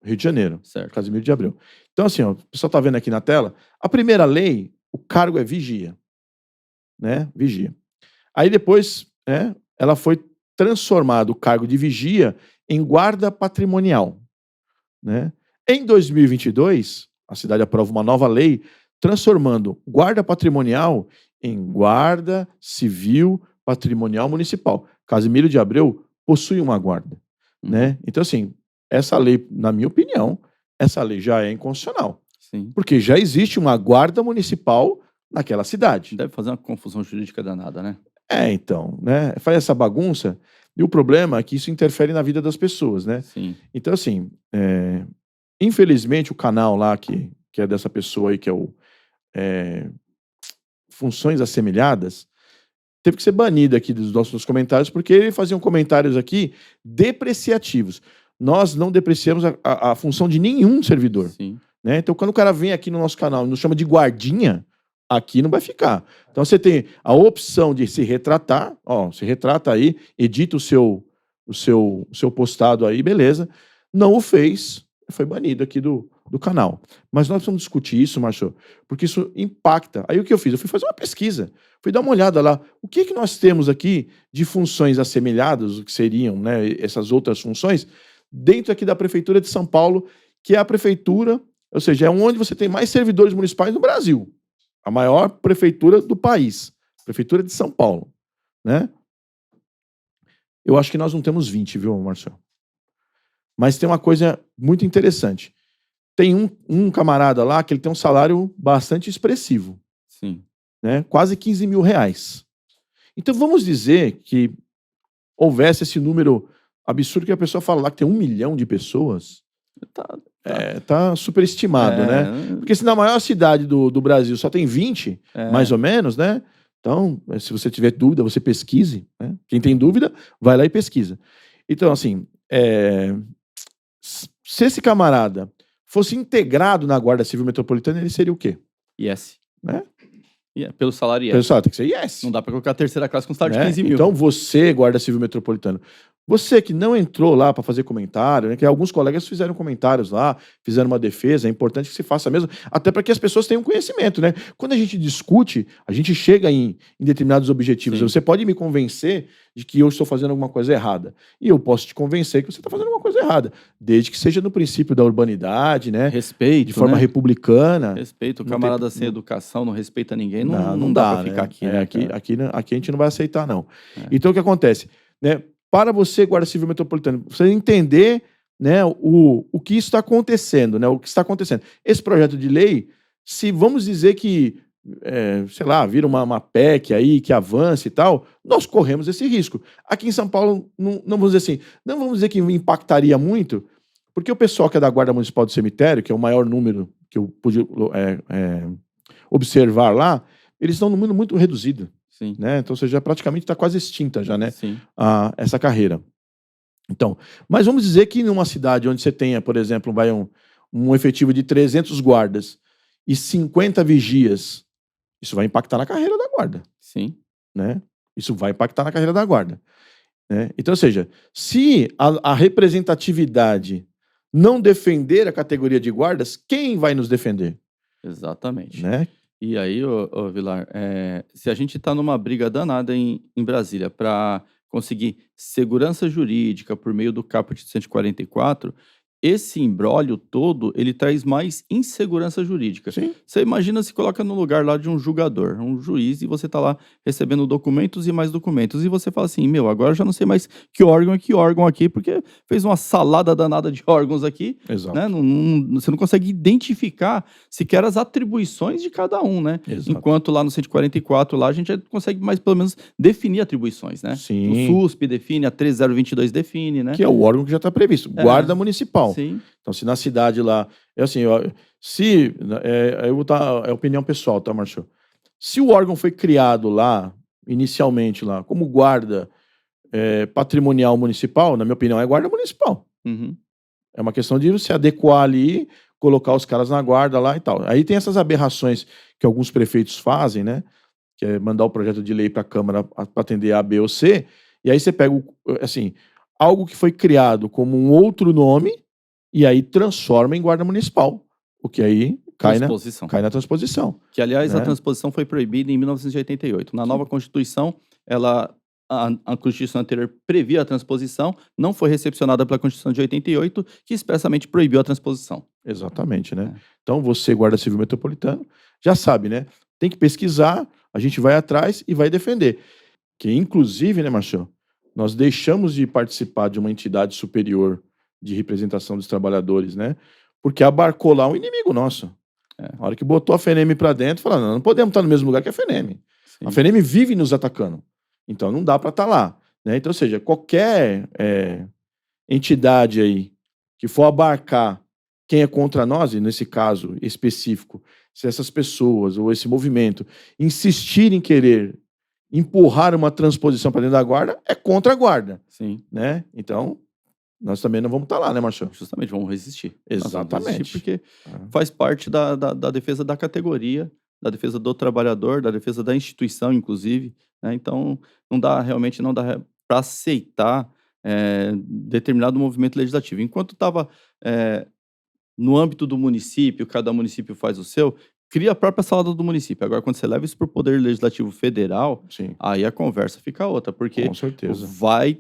Rio de Janeiro. Certo. Casimiro de Abreu. Então, assim, ó, o pessoal tá vendo aqui na tela, a primeira lei, o cargo é vigia, né? Vigia. Aí depois, ela foi transformado o cargo de vigia em guarda patrimonial, né? Em 2022, a cidade aprova uma nova lei transformando guarda patrimonial em guarda civil patrimonial municipal. Casimiro de Abreu possui uma guarda, né? Então, assim, essa lei, na minha opinião, essa lei já é inconstitucional. Sim. Porque já existe uma guarda municipal naquela cidade. Deve fazer uma confusão jurídica danada, né? Então, né? Faz essa bagunça e o problema é que isso interfere na vida das pessoas, né? Sim. Então, assim, infelizmente o canal lá que é dessa pessoa aí, que é o Funções Assemelhadas, teve que ser banido aqui dos nossos comentários, porque ele fazia comentários aqui depreciativos. Nós não depreciamos a função de nenhum servidor. Sim. Né? Então, quando o cara vem aqui no nosso canal e nos chama de guardinha, aqui não vai ficar. Então, você tem a opção de se retratar, se retrata aí, edita o seu postado aí, beleza. Não o fez, foi banido aqui do canal. Mas nós precisamos discutir isso, Márcio, porque isso impacta. Aí o que eu fiz? Eu fui fazer uma pesquisa, fui dar uma olhada lá. O que nós temos aqui de funções assemelhadas, o que seriam, né, essas outras funções, dentro aqui da Prefeitura de São Paulo, que é a prefeitura, ou seja, é onde você tem mais servidores municipais no Brasil. A maior prefeitura do país. Prefeitura de São Paulo, né? Eu acho que nós não temos 20, viu, Marcelo? Mas tem uma coisa muito interessante. Tem um camarada lá que ele tem um salário bastante expressivo. Sim. Né? Quase 15 mil reais. Então vamos dizer que houvesse esse número absurdo que a pessoa fala lá que tem 1 milhão de pessoas. Tá superestimado, né? Porque se na maior cidade do Brasil só tem 20, mais ou menos, né? Então, se você tiver dúvida, você pesquise. Né? Quem tem dúvida, vai lá e pesquisa. Então, assim, se esse camarada fosse integrado na Guarda Civil Metropolitana, ele seria o quê? IS. Né? Pelo salário IS. Pelo salário, tem que ser IS. Não dá para colocar a terceira classe com salário de 15 mil. Então, você, Guarda Civil Metropolitana, você que não entrou lá para fazer comentário, né, que alguns colegas fizeram comentários lá, fizeram uma defesa, é importante que se faça mesmo, até para que as pessoas tenham conhecimento, né? Quando a gente discute, a gente chega em determinados objetivos. Sim. Você pode me convencer de que eu estou fazendo alguma coisa errada. E eu posso te convencer que você está fazendo alguma coisa errada, desde que seja no princípio da urbanidade, né? Respeito, de forma republicana. Respeito, o camarada sem educação, não respeita ninguém, não dá para ficar aqui, né? Aqui a gente não vai aceitar, não. Então, o que acontece? Né? Para você, Guarda Civil Metropolitana, você entender, né, o que está acontecendo, né, o que está acontecendo. Esse projeto de lei, se vamos dizer que, sei lá, vira uma PEC aí, que avance e tal, nós corremos esse risco. Aqui em São Paulo, não vamos dizer assim, não vamos dizer que impactaria muito, porque o pessoal que é da Guarda Municipal do Cemitério, que é o maior número que eu pude observar lá, eles estão num número muito reduzido, Sim, né? Então, você já praticamente está quase extinta já, né? sim, Essa carreira. Então, mas vamos dizer que numa cidade onde você tenha, por exemplo, um efetivo de 300 guardas e 50 vigias, isso vai impactar na carreira da guarda, sim, né? Isso vai impactar na carreira da guarda, né? Então, ou seja, se a representatividade não defender a categoria de guardas, quem vai nos defender, exatamente. né? E aí, ô Vilar, se a gente está numa briga danada em Brasília para conseguir segurança jurídica por meio do caput 144, esse imbróglio todo, ele traz mais insegurança jurídica. Sim, Você imagina se coloca no lugar lá de um julgador, um juiz, e você está lá recebendo documentos e mais documentos, e você fala assim, meu, agora eu já não sei mais que órgão é que órgão aqui, porque fez uma salada danada de órgãos aqui, né? exato, Você não consegue identificar sequer as atribuições de cada um, né? exato. Enquanto lá no 144, lá a gente já consegue mais pelo menos definir atribuições, né? O Sim, SUSP define, a 13022 define, né? que é o órgão que já está previsto, guarda municipal. Sim, Então, se na cidade lá, é assim, se, eu vou é opinião pessoal, tá, Marcio? Se o órgão foi criado lá, inicialmente lá, como guarda patrimonial municipal, na minha opinião, é guarda municipal. uhum, É uma questão de se adequar ali, colocar os caras na guarda lá e tal. Aí tem essas aberrações que alguns prefeitos fazem, né? Que é mandar o projeto de lei para a Câmara para atender A, B ou C, e aí você pega, assim, algo que foi criado como um outro nome, e aí transforma em guarda municipal, o que aí transposição. cai na transposição. Que, aliás, a né? transposição foi proibida em 1988. Na nova Constituição, a Constituição anterior previa a transposição, não foi recepcionada pela Constituição de 88, que expressamente proibiu a transposição. Exatamente, né? É. Então, você, guarda civil metropolitano, já sabe, né? Tem que pesquisar, a gente vai atrás e vai defender. Que, inclusive, né, Marcelo, nós deixamos de participar de uma entidade superior de representação dos trabalhadores, né? Porque abarcou lá um inimigo nosso. Na hora que botou a FENEM para dentro, falando, não podemos estar no mesmo lugar que a FENEM. Sim. A FENEM vive nos atacando. Então, não dá para estar lá. Né? Então, ou seja, qualquer entidade aí que for abarcar quem é contra nós, e nesse caso específico, se essas pessoas ou esse movimento insistirem em querer empurrar uma transposição para dentro da guarda, é contra a guarda. Sim. Né? Então, nós também não vamos estar lá, né, Marcelo? Justamente, vamos resistir. Nós vamos Exatamente. resistir porque faz parte da defesa da categoria, da defesa do trabalhador, da defesa da instituição, inclusive. Né? Então, realmente não dá para aceitar determinado movimento legislativo. Enquanto estava no âmbito do município, cada município faz o seu, cria a própria salada do município. Agora, quando você leva isso para o Poder Legislativo Federal, Sim, aí a conversa fica outra, porque com certeza. vai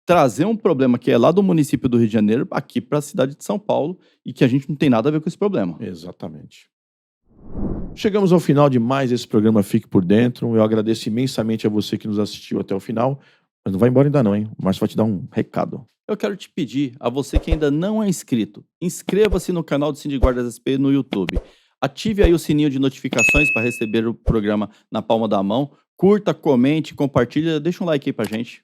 trazer um problema que é lá do município do Rio de Janeiro aqui para a cidade de São Paulo e que a gente não tem nada a ver com esse problema. Exatamente. Chegamos ao final de mais esse programa Fique por Dentro. Eu agradeço imensamente a você que nos assistiu até o final. Mas não vai embora ainda não, hein? O Márcio vai te dar um recado. Eu quero te pedir, a você que ainda não é inscrito, inscreva-se no canal do Cindy Guardas SP no YouTube. Ative aí o sininho de notificações para receber o programa na palma da mão. Curta, comente, compartilha, deixa um like aí pra gente.